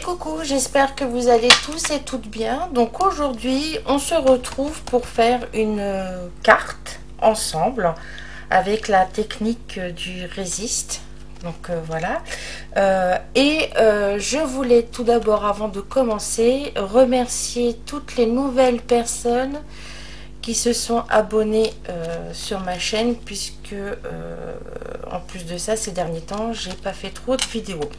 coucou, j'espère que vous allez tous et toutes bien. Donc aujourd'hui, on se retrouve pour faire une carte ensemble avec la technique du résiste. Donc voilà. Je voulais tout d'abord, avant de commencer, remercier toutes les nouvelles personnes qui se sont abonnés sur ma chaîne, puisque en plus de ça, ces derniers temps, j'ai pas fait trop de vidéos.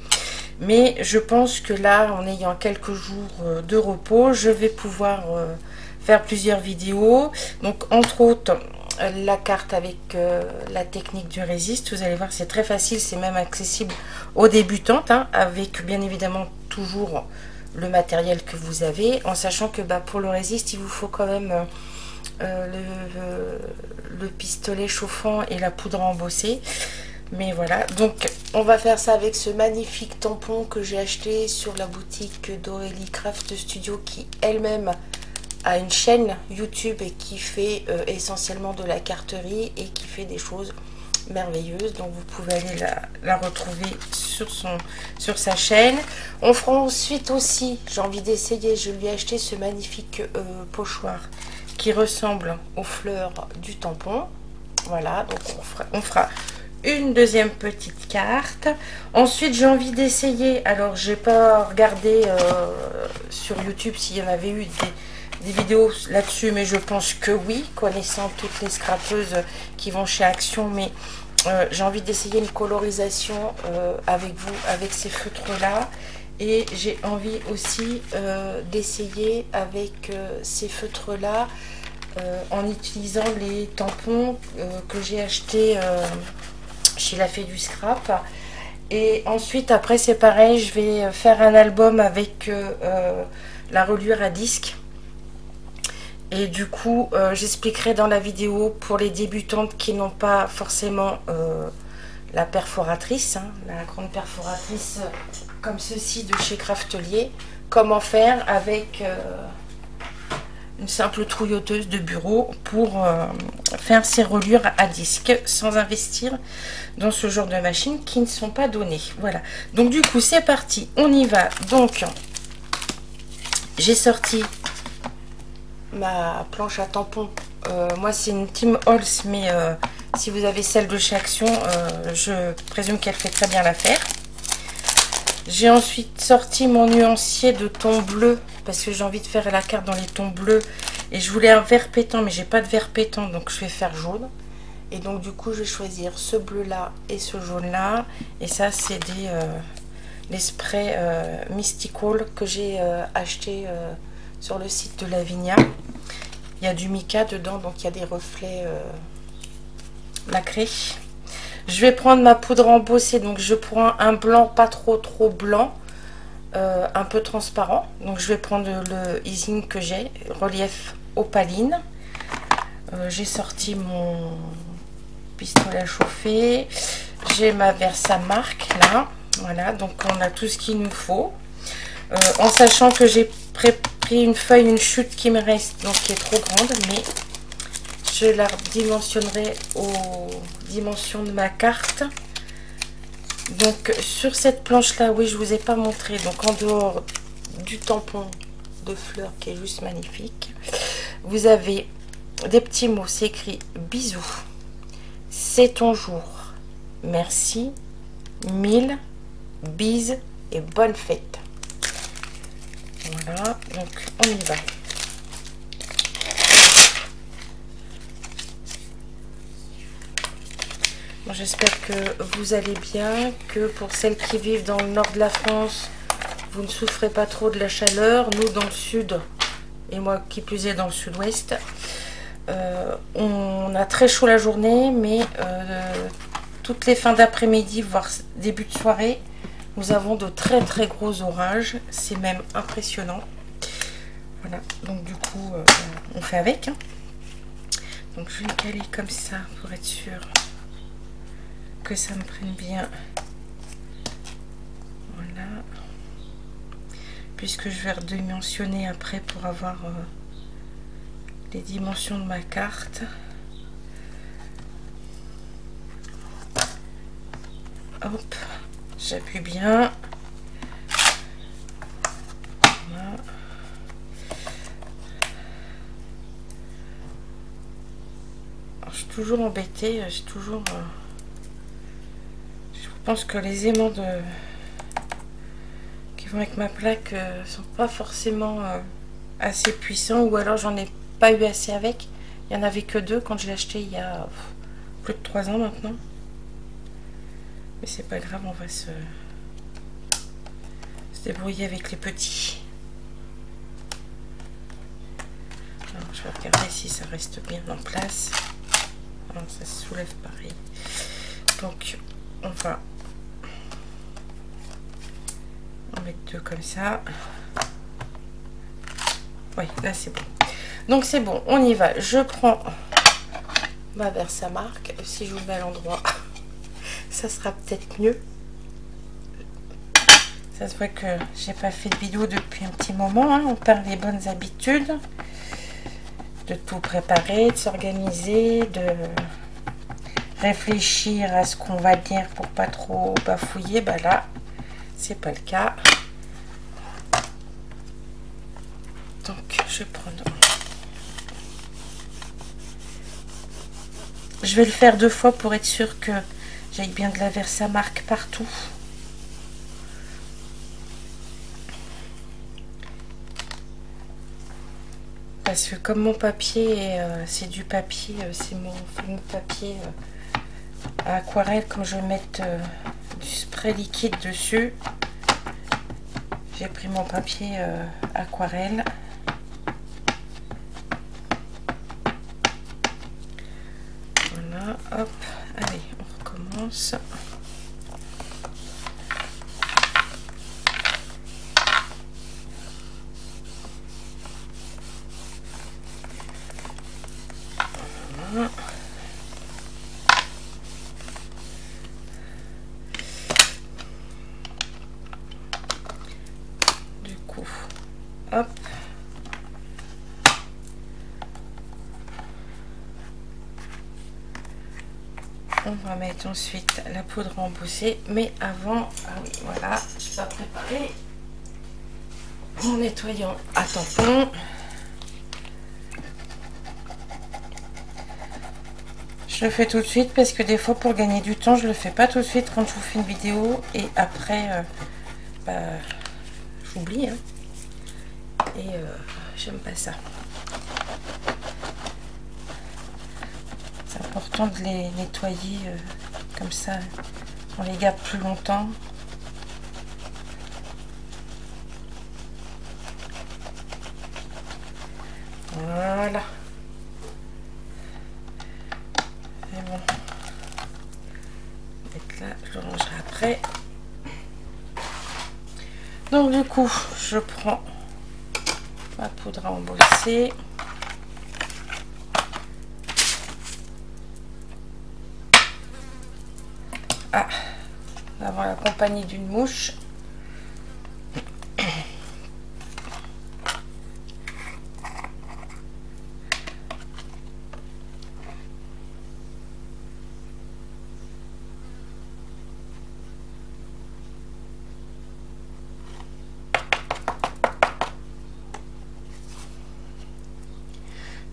Mais je pense que là, en ayant quelques jours de repos, je vais pouvoir faire plusieurs vidéos. Donc entre autres, la carte avec la technique du résiste. Vous allez voir, c'est très facile, c'est même accessible aux débutantes, hein, avec bien évidemment toujours le matériel que vous avez, en sachant que pour le résiste, il vous faut quand même le pistolet chauffant et la poudre embossée. Mais voilà, donc on va faire ça avec ce magnifique tampon que j'ai acheté sur la boutique d'Aurélie Craft Studio, qui elle-même a une chaîne YouTube et qui fait essentiellement de la carterie et qui fait des choses merveilleuses. Donc vous pouvez aller la retrouver sur sa chaîne. On fera ensuite aussi, j'ai envie d'essayer, je lui ai acheté ce magnifique pochoir qui ressemble aux fleurs du tampon. Voilà, donc on fera une deuxième petite carte. Ensuite, j'ai envie d'essayer, alors j'ai pas regardé sur YouTube s'il y en avait eu des vidéos là-dessus, mais je pense que oui, connaissant toutes les scrapeuses qui vont chez Action. Mais j'ai envie d'essayer une colorisation avec vous, avec ces feutres là, et j'ai envie aussi d'essayer avec ces feutres là en utilisant les tampons que j'ai achetés chez La Fée du Scrap. Et ensuite, après, c'est pareil, je vais faire un album avec la reliure à disque. Et du coup, j'expliquerai dans la vidéo pour les débutantes qui n'ont pas forcément la perforatrice, hein, la grande perforatrice comme ceci de chez Craftelier, comment faire avec une simple trouilloteuse de bureau pour faire ces reliures à disque sans investir dans ce genre de machines qui ne sont pas données. Voilà, donc du coup c'est parti, on y va. Donc j'ai sorti ma planche à tampons. Moi c'est une Tim Holtz, mais si vous avez celle de chez Action, je présume qu'elle fait très bien l'affaire. J'ai ensuite sorti mon nuancier de ton bleu, parce que j'ai envie de faire la carte dans les tons bleus. Et je voulais un vert pétant, mais j'ai pas de vert pétant, donc je vais faire jaune. Et donc du coup, je vais choisir ce bleu-là et ce jaune-là. Et ça, c'est les sprays Mystical que j'ai acheté sur le site de Lavinia. Il y a du mica dedans, donc il y a des reflets nacrés. Je vais prendre ma poudre embossée, donc je prends un blanc pas trop blanc, un peu transparent. Donc je vais prendre le Easing que j'ai, relief opaline. J'ai sorti mon pistolet à chauffer, j'ai ma Versamark là, voilà, donc on a tout ce qu'il nous faut. En sachant que j'ai pris une feuille, une chute qui me reste, donc qui est trop grande, mais je la dimensionnerai aux dimensions de ma carte. Donc sur cette planche là, oui, je vous ai pas montré, donc en dehors du tampon de fleurs qui est juste magnifique, vous avez des petits mots, c'est écrit bisous, c'est ton jour, merci, 1000 bises et bonne fête. Voilà, donc on y va. J'espère que vous allez bien, que pour celles qui vivent dans le nord de la France, vous ne souffrez pas trop de la chaleur. Nous, dans le sud, et moi qui plus est dans le sud-ouest, on a très chaud la journée, mais toutes les fins d'après-midi, voire début de soirée, nous avons de très gros orages. C'est même impressionnant. Voilà, donc du coup, on fait avec. Hein. Donc je vais le caler comme ça pour être sûr que ça me prenne bien. Voilà, puisque je vais redimensionner après pour avoir les dimensions de ma carte. Hop, j'appuie bien. je suis toujours embêtée, j'ai toujours... je pense que les aimants qui vont avec ma plaque sont pas forcément assez puissants, ou alors j'en ai pas eu assez avec. Il y en avait que 2 quand je l'ai acheté il y a plus de 3 ans maintenant. Mais c'est pas grave, on va se débrouiller avec les petits. Alors, je vais regarder si ça reste bien en place. Alors, ça se soulève pareil. Donc on va en mettre 2 comme ça. Oui, là c'est bon. Donc c'est bon, on y va. Je prends ma Versamark. Si je vous mets à l'endroit, ça sera peut-être mieux. Ça se voit que j'ai pas fait de vidéo depuis un petit moment, hein. On perd les bonnes habitudes de tout préparer, de s'organiser, de réfléchir à ce qu'on va dire pour pas trop bafouiller. Bah là, c'est pas le cas. Donc je vais prendre... Je vais le faire 2 fois pour être sûr que j'ai bien de la Versamark partout. Parce que comme mon papier, c'est du papier, c'est mon fameux papier à aquarelle, comme je vais mettre du spray liquide dessus, j'ai pris mon papier aquarelle. Voilà, hop, allez, on recommence. Voilà. Du coup, hop. On va mettre ensuite la poudre embossée, mais avant, ah oui, voilà, je vais préparer mon nettoyant à tampon. Je le fais tout de suite parce que des fois, pour gagner du temps, je le fais pas tout de suite quand je vous fais une vidéo, et après, j'oublie, hein, et j'aime pas ça. C'est important de les nettoyer comme ça, on les garde plus longtemps. Voilà. C'est bon. Là, je le rangerai après. Donc du coup, je prends ma poudre à embosser. Ah, avant la compagnie d'une mouche.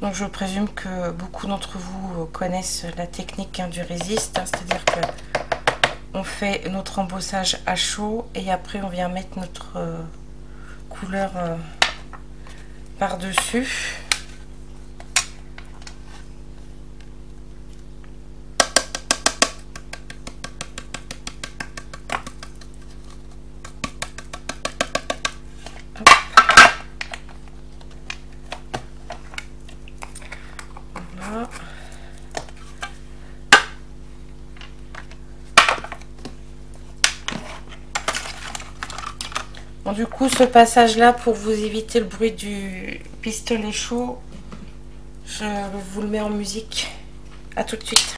Donc je présume que beaucoup d'entre vous connaissent la technique du résiste, hein, c'est-à-dire que on fait notre embossage à chaud et après on vient mettre notre couleur par-dessus. Voilà. Bon, du coup, ce passage-là, pour vous éviter le bruit du pistolet chaud, je vous le mets en musique. À tout de suite.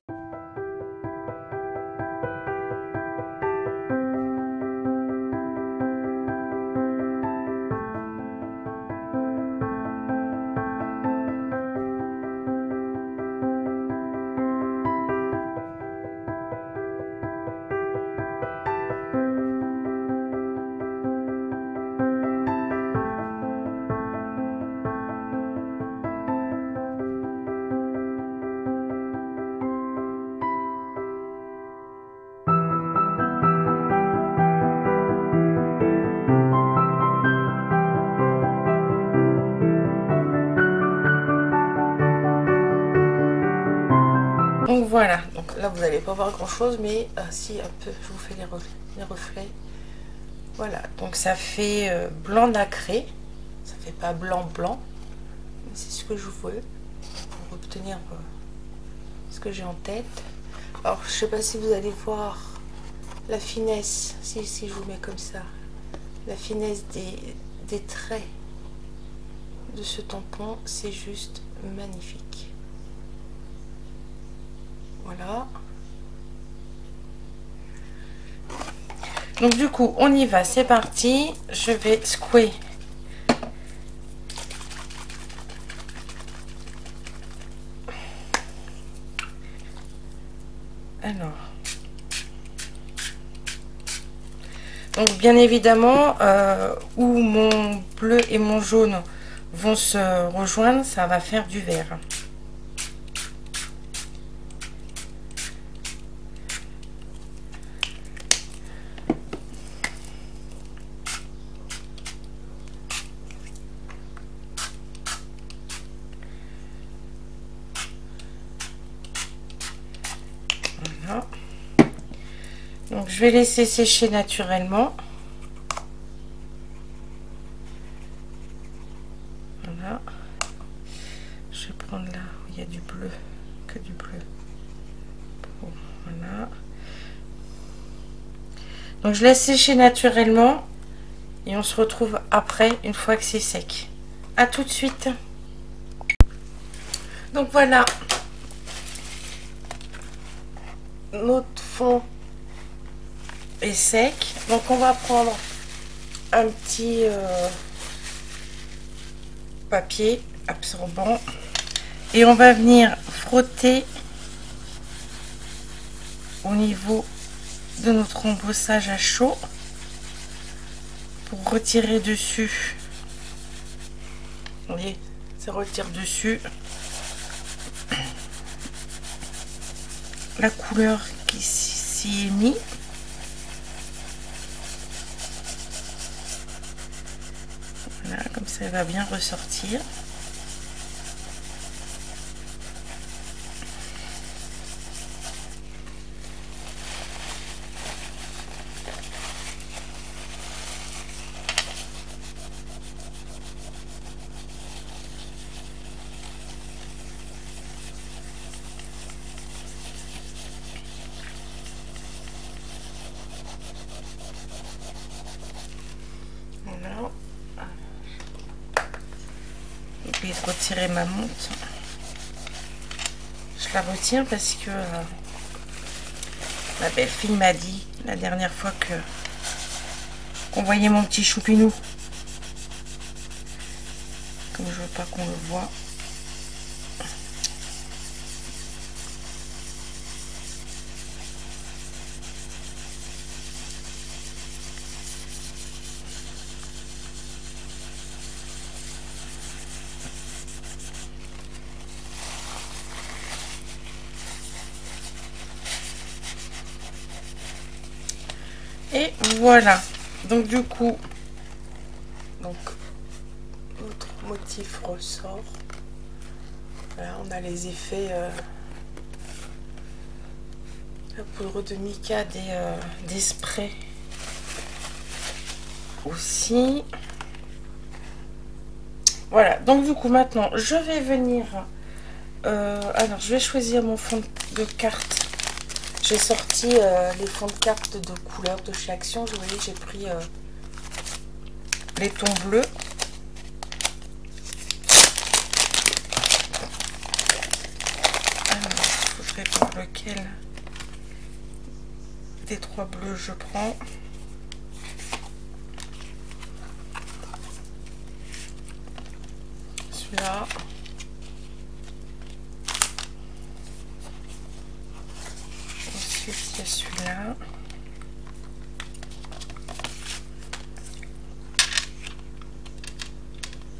Donc voilà, donc là vous n'allez pas voir grand chose, mais si un peu, je vous fais les reflets. Voilà, donc ça fait blanc nacré, ça fait pas blanc blanc, mais c'est ce que je veux pour obtenir ce que j'ai en tête. Alors je sais pas si vous allez voir la finesse, si je vous mets comme ça, la finesse des traits de ce tampon, c'est juste magnifique. Voilà. Donc du coup, on y va, c'est parti. Je vais secouer. Alors. Donc bien évidemment, où mon bleu et mon jaune vont se rejoindre, ça va faire du vert. Voilà. Donc je vais laisser sécher naturellement. Voilà. Je vais prendre là où il y a du bleu, que du bleu. Bon, voilà. Donc je laisse sécher naturellement et on se retrouve après une fois que c'est sec. À tout de suite. Donc voilà, notre fond est sec. Donc on va prendre un petit papier absorbant et on va venir frotter au niveau de notre embossage à chaud pour retirer dessus. Vous voyez, ça retire dessus la couleur qui s'y est mise. Voilà, comme ça elle va bien ressortir. Voilà. J'ai oublié de retirer ma montre. Je la retiens parce que ma belle-fille m'a dit la dernière fois qu'on voyait mon petit choupinou. Comme je veux pas qu'on le voit. Et voilà, donc du coup, notre motif ressort. Voilà, on a les effets la poudre de mica des sprays aussi. Voilà, donc du coup maintenant je vais venir alors je vais choisir mon fond de carte. J'ai sorti les fonds de cartes de couleurs de chez Action. Vous voyez, j'ai pris les tons bleus. Alors, il faudrait voir lequel des trois bleus je prends. Celui-là. Ensuite, il y a celui-là.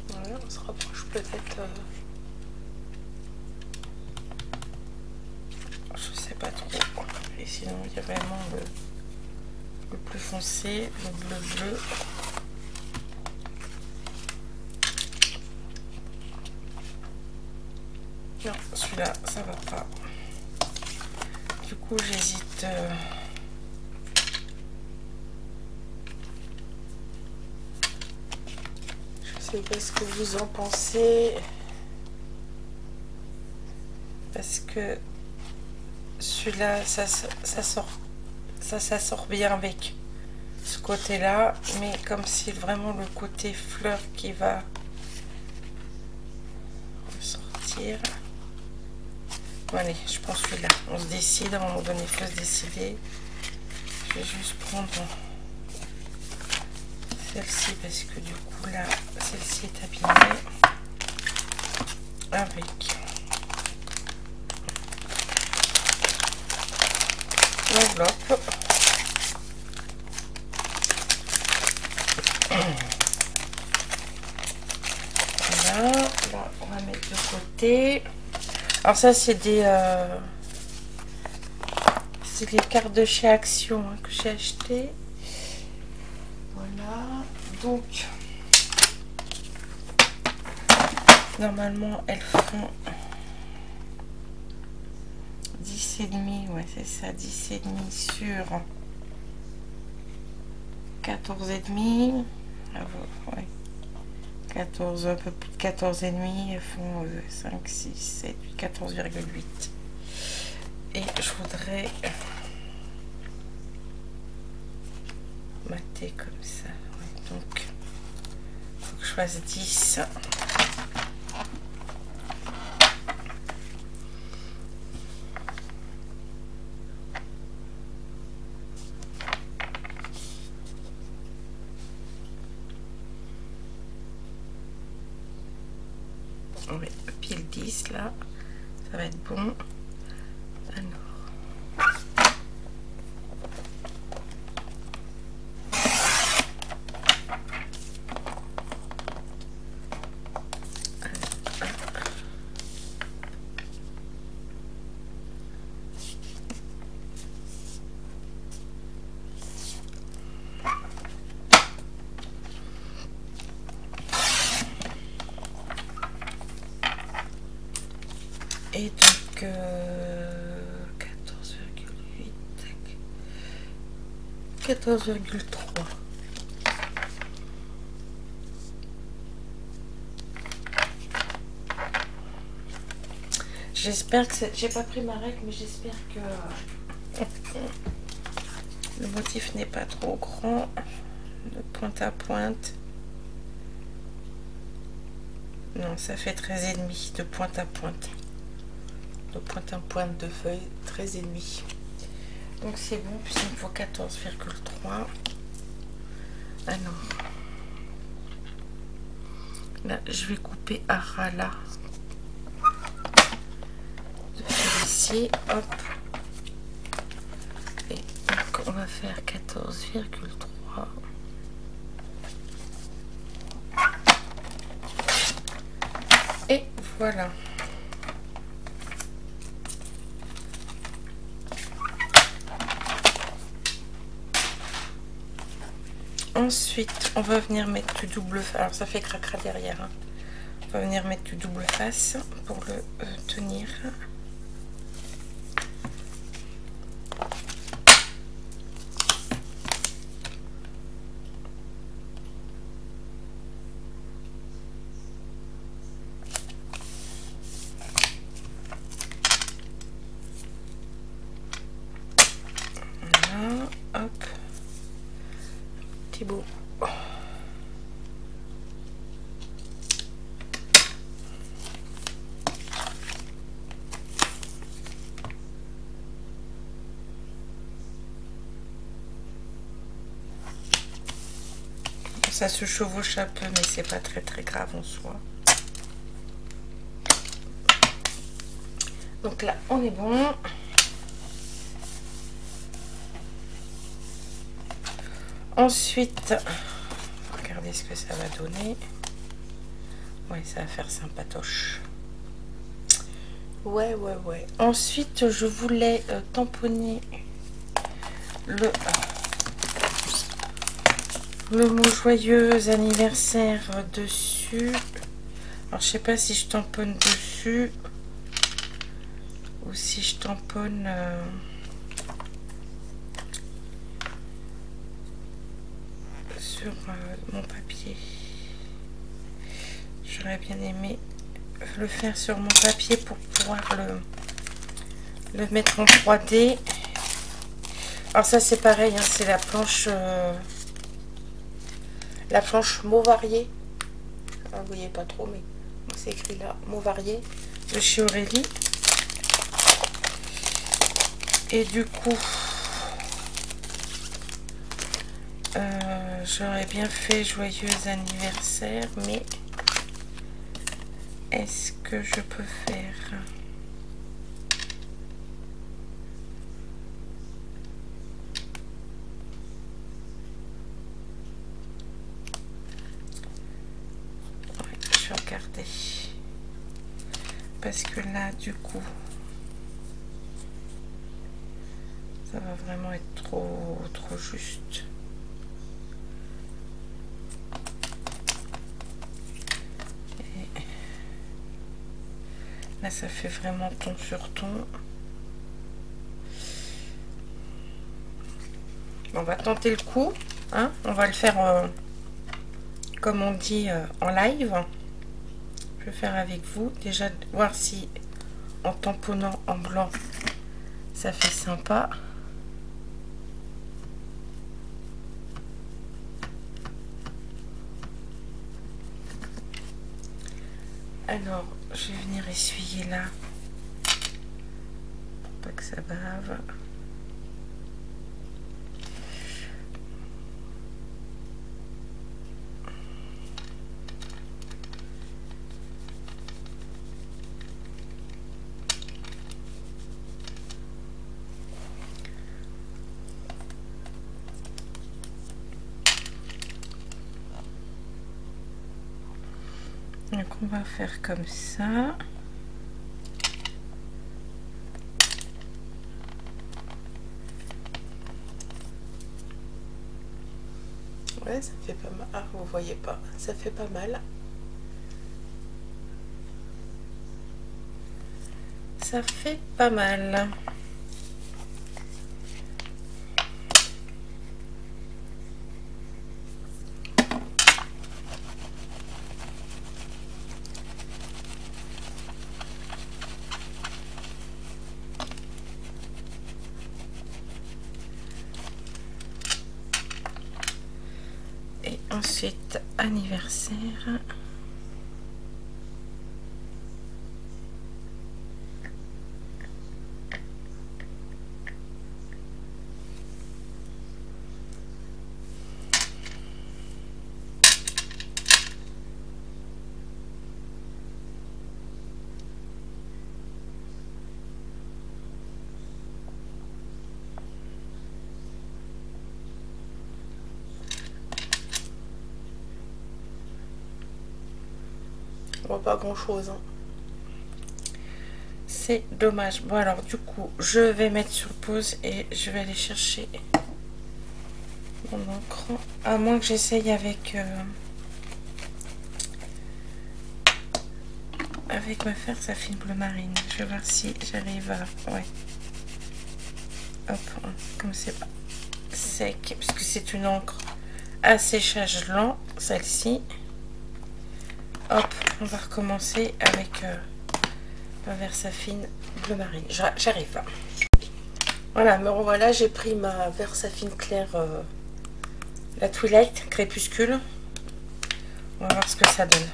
Voilà, on se rapproche peut-être. Je sais pas trop. Et sinon, il y a vraiment le plus foncé, le bleu. Non, celui-là, ça va pas. Du coup, j'hésite. Je sais pas ce que vous en pensez. Parce que celui-là, ça sort bien avec ce côté-là. Mais comme c'est vraiment le côté fleur qui va ressortir. Bon, allez, je prends celui-là. On se décide, à un moment donné, il faut se décider. Je vais juste prendre celle-ci parce que du coup là, celle-ci est abîmée avec l'enveloppe. Voilà, là on va mettre de côté. Alors ça c'est c'est les cartes de chez Action hein, que j'ai acheté. Voilà, donc normalement elles font 10,5, ouais c'est ça, 10,5 sur 14,5. Ouais. 14, un peu plus de 14,5, elles font 5, 6, 7, 8, 14,8. Et je voudrais mater comme ça. Ouais, donc, il faut que je fasse 10. Ouais, pile 10 là, ça va être bon. Et donc 14,8, 14,3. J'espère que j'ai pas pris ma règle, mais j'espère que le motif n'est pas trop grand de pointe à pointe. Non, ça fait 13,5 de pointe à pointe. De pointe à pointe de feuille, 13,5. Donc c'est bon, puisqu'il me faut 14,3. Alors, là, je vais couper à ras là. De celui-ci, hop. Et donc on va faire 14,3. Et voilà. Ensuite, on va venir mettre du double face. Alors, ça fait cracra derrière. Hein. On va venir mettre du double face pour le tenir. Voilà, hop. Petit bout. Ça se chevauche un peu, mais c'est pas très grave en soi. Donc là, on est bon. Ensuite, regardez ce que ça va donner. Ouais, ça va faire sympatoche. Ouais. Ensuite, je voulais tamponner le mot joyeux anniversaire dessus. Alors, je sais pas si je tamponne dessus ou si je tamponne sur mon papier. J'aurais bien aimé le faire sur mon papier pour pouvoir le mettre en 3D. Alors ça c'est pareil, hein, c'est la planche Mauvarié. Ah, vous voyez pas trop, mais c'est écrit là, Mauvarié, de chez Aurélie. Et du coup, j'aurais bien fait joyeux anniversaire, mais est-ce que je peux faire... Je vais regarder. Parce que là, du coup, ça va vraiment être trop juste. Et là, ça fait vraiment ton sur ton. On va tenter le coup, hein. On va le faire comme on dit en live. Je vais faire avec vous déjà, voir si en tamponnant en blanc ça fait sympa. Alors je vais venir essuyer là pour pas que ça bave. Donc on va faire comme ça. Ouais, ça fait pas mal. Ah, vous voyez pas, ça fait pas mal. Ça fait pas mal. Et ensuite, anniversaire. On voit pas grand chose, hein. C'est dommage. Bon alors du coup je vais mettre sur pause et je vais aller chercher mon encre, à moins que j'essaye avec ma Versafine bleu marine. Je vais voir si j'arrive à... Ouais, hop, comme c'est pas sec, parce que c'est une encre à séchage lent, celle-ci. Hop, on va recommencer avec ma Versafine bleu marine. J'arrive. Voilà, me revoilà, j'ai pris ma Versafine claire, la Twilight crépuscule. On va voir ce que ça donne.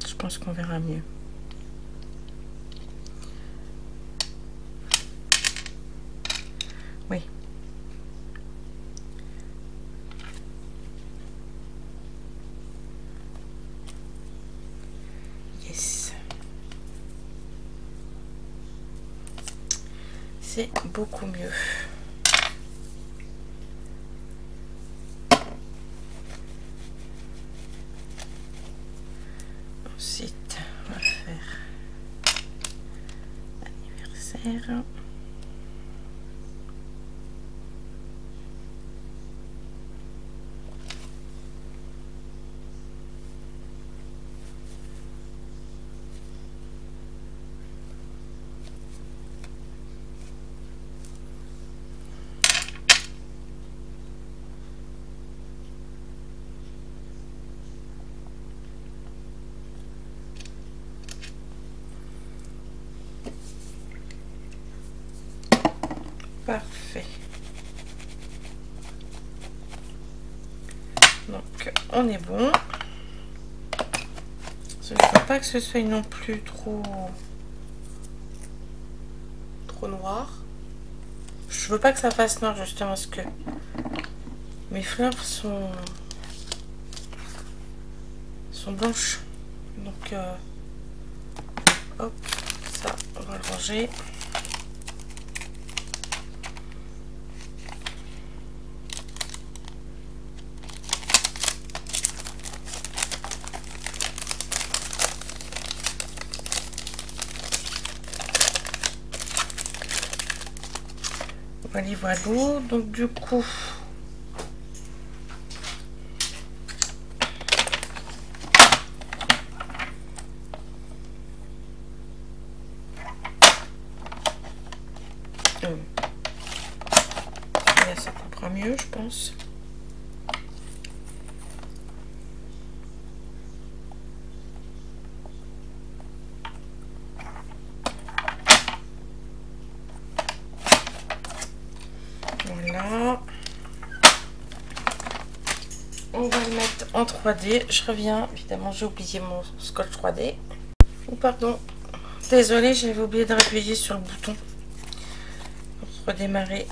Je pense qu'on verra mieux. Oui. Yes. C'est beaucoup mieux. Ensuite, on va faire anniversaire. Parfait. Donc on est bon. Je ne veux pas que ce soit non plus trop noir. Je veux pas que ça fasse noir justement parce que mes fleurs sont blanches. Donc hop, ça on va le ranger. Voilà, donc du coup là ça coupera mieux je pense. Voilà, on va le mettre en 3D. Je reviens, évidemment j'ai oublié mon scotch 3D. Ou pardon, désolée, j'avais oublié de appuyer sur le bouton pour redémarrer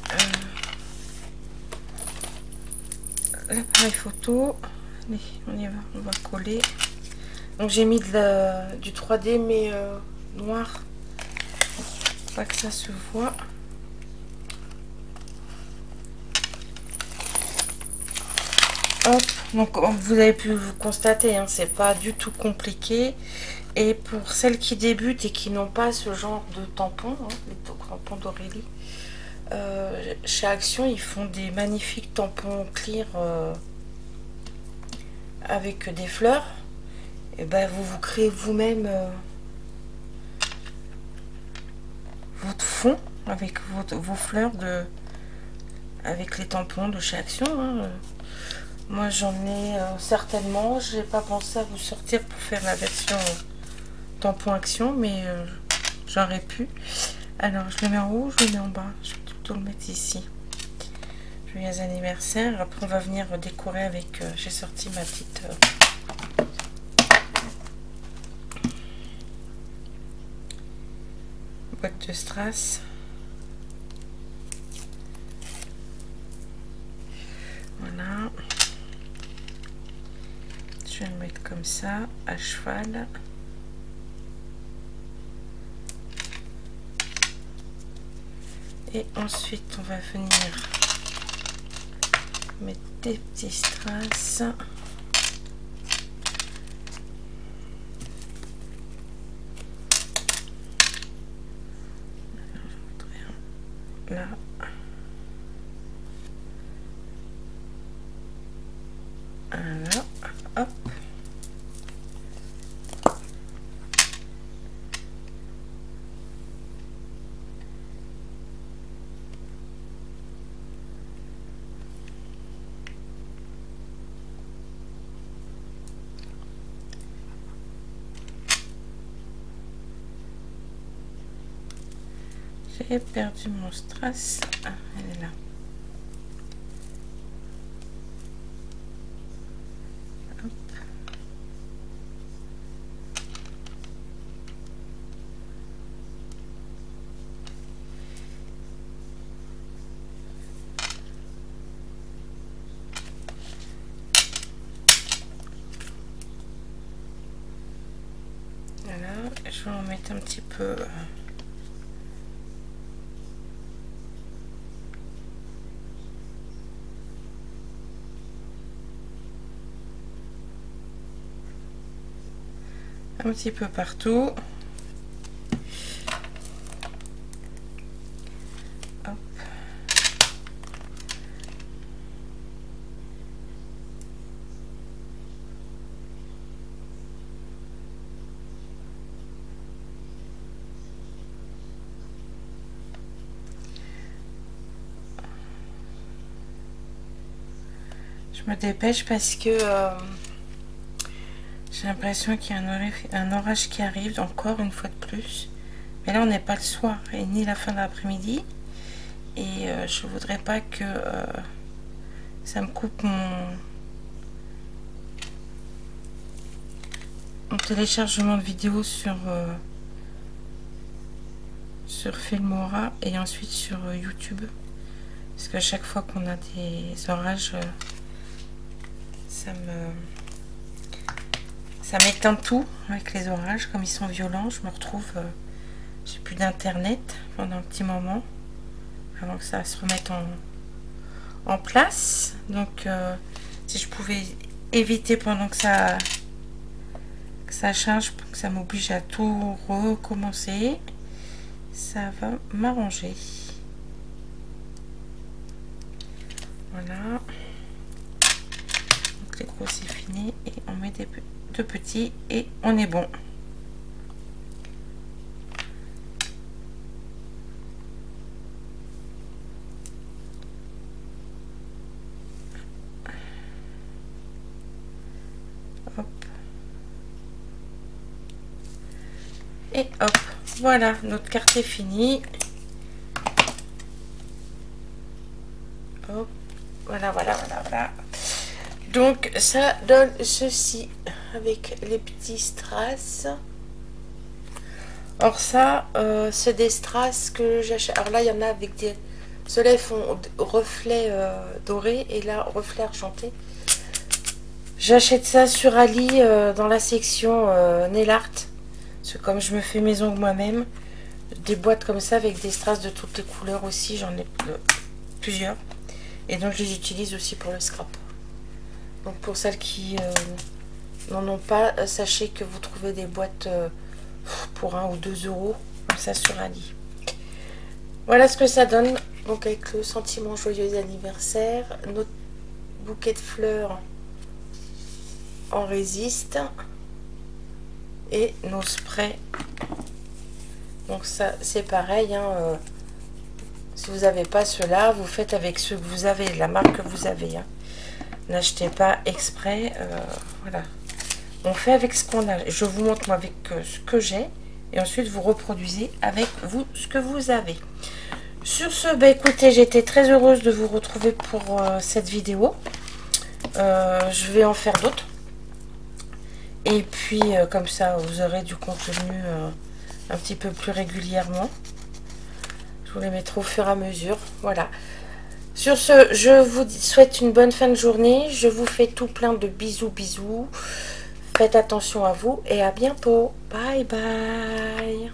l'appareil photo. Allez, on y va, on va coller. Donc j'ai mis du 3D mais noir, pour pas que ça se voit. Hop, donc vous avez pu vous constater, hein, c'est pas du tout compliqué. Et pour celles qui débutent et qui n'ont pas ce genre de tampons, hein, les tampons d'Aurélie, chez Action ils font des magnifiques tampons clear avec des fleurs. Et ben vous créez vous-même votre fond avec vos fleurs avec les tampons de chez Action, hein. Moi j'en ai certainement, j'ai pas pensé à vous sortir pour faire la version tampon Action, mais j'aurais pu. Alors je le mets en haut, je le mets en bas, je vais plutôt le mettre ici. Joyeux anniversaire. Après on va venir décorer avec, j'ai sorti ma petite boîte de strass. Voilà. Je vais le mettre comme ça, à cheval. Et ensuite, on va venir mettre des petits strass. Là. Voilà. Hop. J'ai perdu mon strass. Ah, elle est là. Hop. Voilà, je vais en mettre un petit peu. Un petit peu partout. Hop. Je me dépêche parce que j'ai l'impression qu'il y a un orage qui arrive encore une fois de plus. Mais là on n'est pas le soir et ni la fin de l'après-midi. et je voudrais pas que ça me coupe mon téléchargement de vidéos sur Filmora et ensuite sur YouTube, parce qu'à chaque fois qu'on a des orages, ça m'éteint tout avec les orages. Comme ils sont violents, je me retrouve, j'ai plus d'internet pendant un petit moment avant que ça se remette en place. Donc si je pouvais éviter pendant que ça charge, que ça m'oblige à tout recommencer, ça va m'arranger. Voilà, donc les gros c'est fini et on met des deux petits et on est bon. Hop. Et hop, voilà, notre carte est finie. Hop, voilà. Donc ça donne ceci avec les petits strass. Alors ça, c'est des strass que j'achète. Alors là, il y en a avec des... Ceux-là, ils font reflet doré et là, reflet argenté. J'achète ça sur Ali dans la section nail art. Parce que comme je me fais mes ongles moi-même, des boîtes comme ça avec des strass de toutes les couleurs aussi, j'en ai plusieurs. Et donc je les utilise aussi pour le scrap. Donc pour celles qui n'en ont pas, sachez que vous trouvez des boîtes pour 1 ou 2 euros, comme ça sur Ali. Voilà ce que ça donne. Donc avec le sentiment joyeux anniversaire, notre bouquet de fleurs en résiste et nos sprays. Donc ça c'est pareil, hein, si vous n'avez pas ceux-là, vous faites avec ceux que vous avez, la marque que vous avez, hein. N'achetez pas exprès, voilà, on fait avec ce qu'on a. Je vous montre moi avec ce que j'ai et ensuite vous reproduisez avec vous ce que vous avez. Sur ce, bah écoutez, j'étais très heureuse de vous retrouver pour cette vidéo. Je vais en faire d'autres. Et puis, comme ça, vous aurez du contenu un petit peu plus régulièrement. Je vous les mettrai au fur et à mesure. Voilà. Sur ce, je vous souhaite une bonne fin de journée. Je vous fais tout plein de bisous. Faites attention à vous et à bientôt. Bye bye.